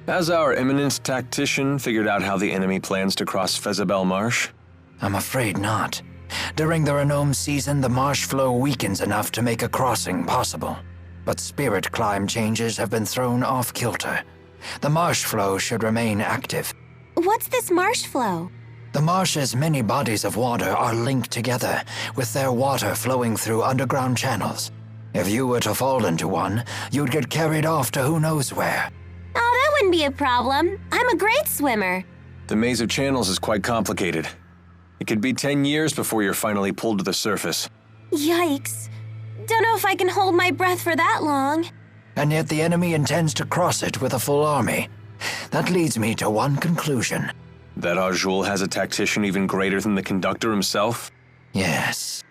Has our eminent tactician figured out how the enemy plans to cross Fezabel Marsh? I'm afraid not. During the Renome season, the marsh flow weakens enough to make a crossing possible. But spirit climb changes have been thrown off kilter. The marsh flow should remain active. What's this marsh flow? The marsh's many bodies of water are linked together, with their water flowing through underground channels. If you were to fall into one, you'd get carried off to who knows where. Oh, that wouldn't be a problem. I'm a great swimmer. The maze of channels is quite complicated. It could be 10 years before you're finally pulled to the surface. Yikes. Don't know if I can hold my breath for that long. And yet the enemy intends to cross it with a full army. That leads me to one conclusion. That Arjul has a tactician even greater than the conductor himself? Yes.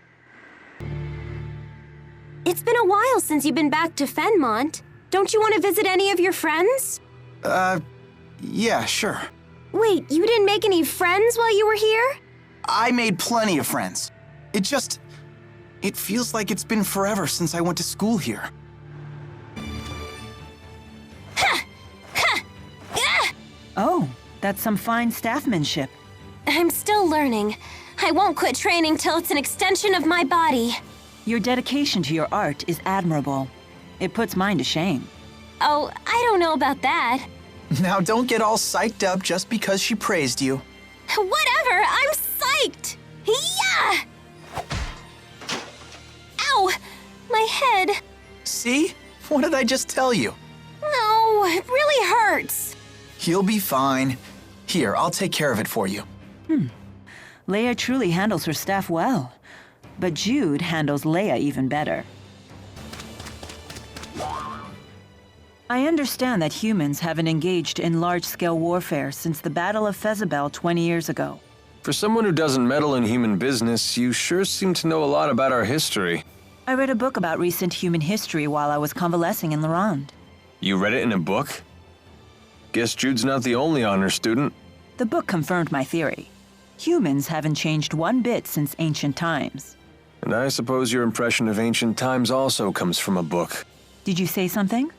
It's been a while since you've been back to Fenmont. Don't you want to visit any of your friends? Yeah, sure. Wait, you didn't make any friends while you were here? I made plenty of friends. It feels like it's been forever since I went to school here. Oh, that's some fine staffmanship. I'm still learning. I won't quit training till it's an extension of my body. Your dedication to your art is admirable. It puts mine to shame. Oh, I don't know about that. Now don't get all psyched up just because she praised you. Whatever, I'm psyched! Yeah! Ow! My head. See? What did I just tell you? No, it really hurts. You'll be fine. Here, I'll take care of it for you. Leia truly handles her staff well, but Jude handles Leia even better. I understand that humans haven't engaged in large-scale warfare since the Battle of Fezabel 20 years ago. For someone who doesn't meddle in human business, you sure seem to know a lot about our history. I read a book about recent human history while I was convalescing in Lorand. You read it in a book? Guess Jude's not the only honor student. The book confirmed my theory. Humans haven't changed one bit since ancient times. And I suppose your impression of ancient times also comes from a book. Did you say something?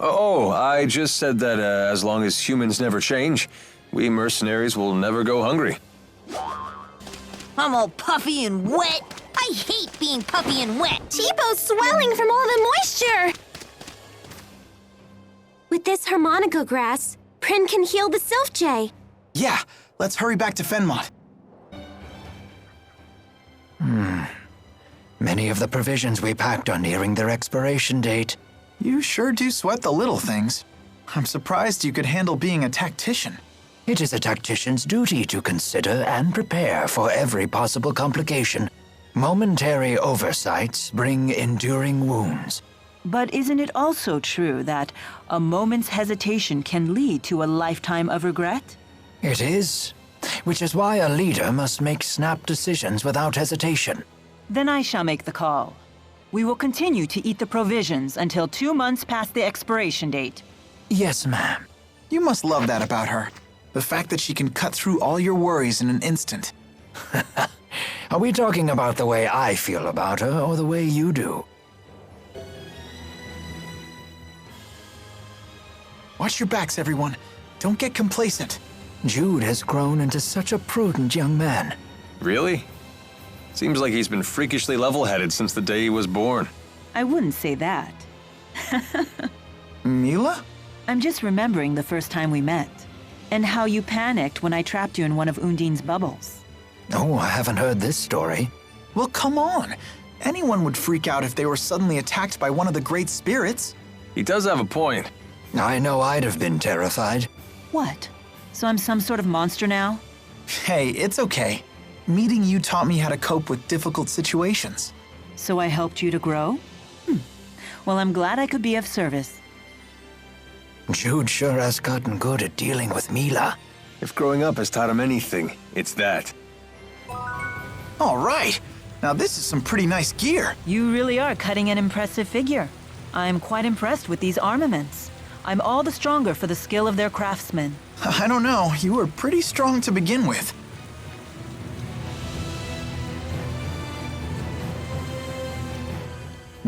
Oh, I just said that as long as humans never change, we mercenaries will never go hungry. I'm all puffy and wet. I hate being puffy and wet. Chipo's swelling from all the moisture. With this harmonica grass, Prin can heal the Sylph Jay. Yeah, let's hurry back to Fenmont. Many of the provisions we packed are nearing their expiration date. You sure do sweat the little things. I'm surprised you could handle being a tactician. It is a tactician's duty to consider and prepare for every possible complication. Momentary oversights bring enduring wounds. But isn't it also true that a moment's hesitation can lead to a lifetime of regret? It is, which is why a leader must make snap decisions without hesitation. Then I shall make the call. We will continue to eat the provisions until 2 months past the expiration date. Yes, ma'am. You must love that about her. The fact that she can cut through all your worries in an instant. Are we talking about the way I feel about her or the way you do? Watch your backs, everyone. Don't get complacent. Jude has grown into such a prudent young man. Really? Seems like he's been freakishly level-headed since the day he was born. I wouldn't say that. Mila? I'm just remembering the first time we met, and how you panicked when I trapped you in one of Undine's bubbles. Oh, I haven't heard this story. Well, come on. Anyone would freak out if they were suddenly attacked by one of the great spirits. He does have a point. I know I'd have been terrified. What? So I'm some sort of monster now? Hey, it's okay. Meeting you taught me how to cope with difficult situations. So I helped you to grow? Well, I'm glad I could be of service. Jude sure has gotten good at dealing with Mila. If growing up has taught him anything, it's that. All right. Now this is some pretty nice gear. You really are cutting an impressive figure. I'm quite impressed with these armaments. I'm all the stronger for the skill of their craftsmen. I don't know. You were pretty strong to begin with.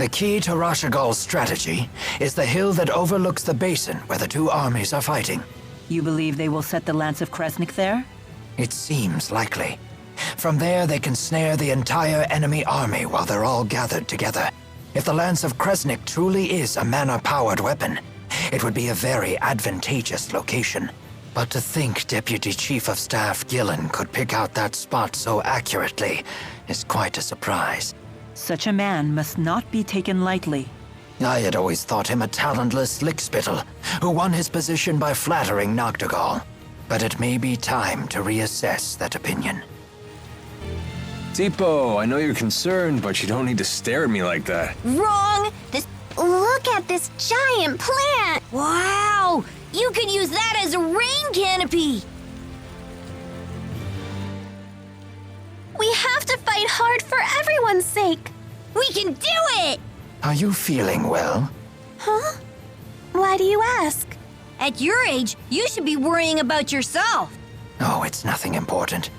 The key to Rashagal's strategy is the hill that overlooks the basin where the two armies are fighting. You believe they will set the Lance of Kresnik there? It seems likely. From there, they can snare the entire enemy army while they're all gathered together. If the Lance of Kresnik truly is a mana-powered weapon, it would be a very advantageous location. But to think Deputy Chief of Staff Gillen could pick out that spot so accurately is quite a surprise. Such a man must not be taken lightly. I had always thought him a talentless lickspittle who won his position by flattering Noctigal. But it may be time to reassess that opinion. Tipo, I know you're concerned, but you don't need to stare at me like that. Wrong! Look at this giant plant! Wow! You could use that as a rain canopy! We have to fight hard for everyone's sake. We can do it! Are you feeling well? Huh? Why do you ask? At your age, you should be worrying about yourself. Oh, it's nothing important.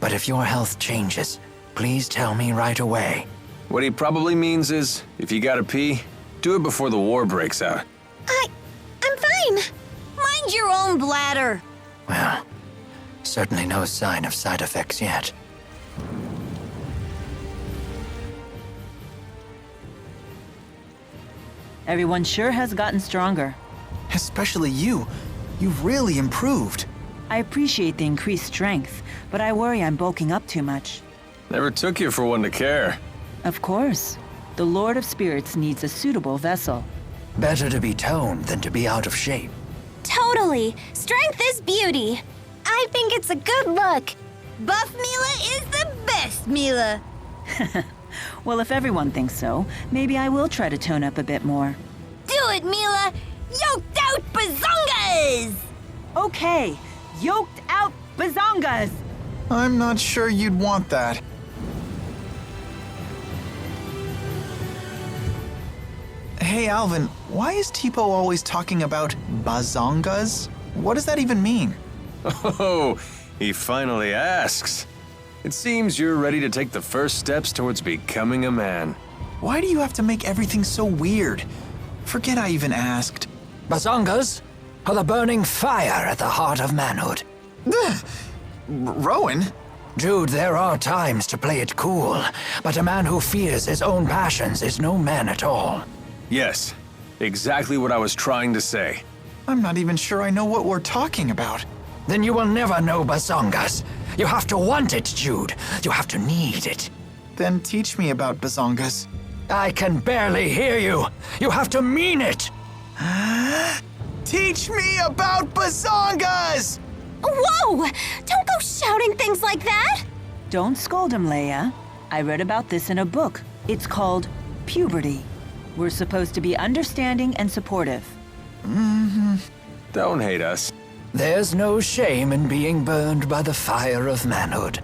But if your health changes, please tell me right away. What he probably means is, if you gotta pee, do it before the war breaks out. I'm fine. Mind your own bladder. Well, certainly no sign of side effects yet. Everyone sure has gotten stronger. Especially you. You've really improved. I appreciate the increased strength, but I worry I'm bulking up too much. Never took you for one to care. Of course. The Lord of Spirits needs a suitable vessel. Better to be toned than to be out of shape. Totally. Strength is beauty. I think it's a good look. Buff Mila is the best Mila. Well, if everyone thinks so, maybe I will try to tone up a bit more. Do it, Mila! Yoked out bazongas! Okay, yoked out bazongas! I'm not sure you'd want that. Hey, Alvin, why is Tipo always talking about bazongas? What does that even mean? Oh, he finally asks. It seems you're ready to take the first steps towards becoming a man. Why do you have to make everything so weird? Forget I even asked. Bazongas are the burning fire at the heart of manhood. Rowan? Jude, there are times to play it cool, but a man who fears his own passions is no man at all. Yes, exactly what I was trying to say. I'm not even sure I know what we're talking about. Then you will never know Bazongas. You have to want it, Jude. You have to need it. Then teach me about bazongas. I can barely hear you. You have to mean it. Teach me about bazongas! Whoa! Don't go shouting things like that! Don't scold him, Leia. I read about this in a book. It's called Puberty. We're supposed to be understanding and supportive. Don't hate us. There's no shame in being burned by the fire of manhood.